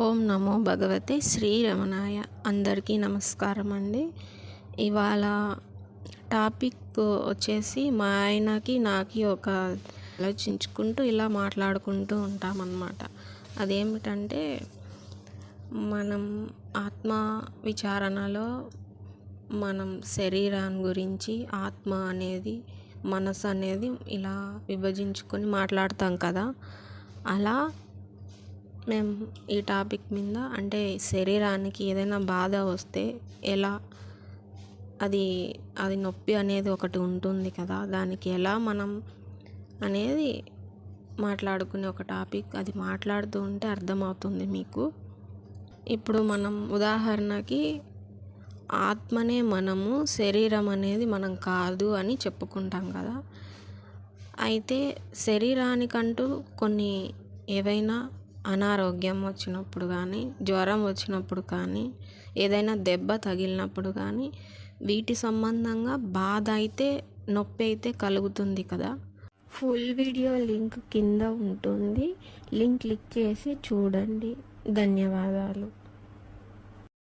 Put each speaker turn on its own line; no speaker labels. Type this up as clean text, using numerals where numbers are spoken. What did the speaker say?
ఓం నమో భగవతే శ్రీరమణాయ. అందరికీ నమస్కారం అండి. ఇవాళ టాపిక్ వచ్చేసి మా ఆయనకి నాకు ఒక ఆలోచించుకుంటూ ఇలా మాట్లాడుకుంటూ ఉంటామన్నమాట. అదేమిటంటే మనం ఆత్మ విచారణలో మనం శరీరాన్ని గురించి ఆత్మ అనేది మనసు అనేది ఇలా విభజించుకొని మాట్లాడతాం కదా. అలా మేము ఈ టాపిక్ మీద అంటే శరీరానికి ఏదైనా బాధ వస్తే ఎలా అది నొప్పి అనేది ఒకటి ఉంటుంది కదా, దానికి ఎలా మనం అనేది మాట్లాడుకునే ఒక టాపిక్. అది మాట్లాడుతూ ఉంటే అర్థమవుతుంది మీకు. ఇప్పుడు మనం ఉదాహరణకి ఆత్మనే మనము, శరీరం అనేది మనం కాదు అని చెప్పుకుంటాం కదా. అయితే శరీరానికంటూ కొన్ని ఏవైనా అనారోగ్యం వచ్చినప్పుడు కానీ, జ్వరం వచ్చినప్పుడు కానీ, ఏదైనా దెబ్బ తగిలినప్పుడు కానీ వీటి సంబంధంగా బాధ అయితే, నొప్పి అయితే కలుగుతుంది కదా. ఫుల్ వీడియో లింక్ కింద ఉంటుంది, లింక్ క్లిక్ చేసి చూడండి. ధన్యవాదాలు.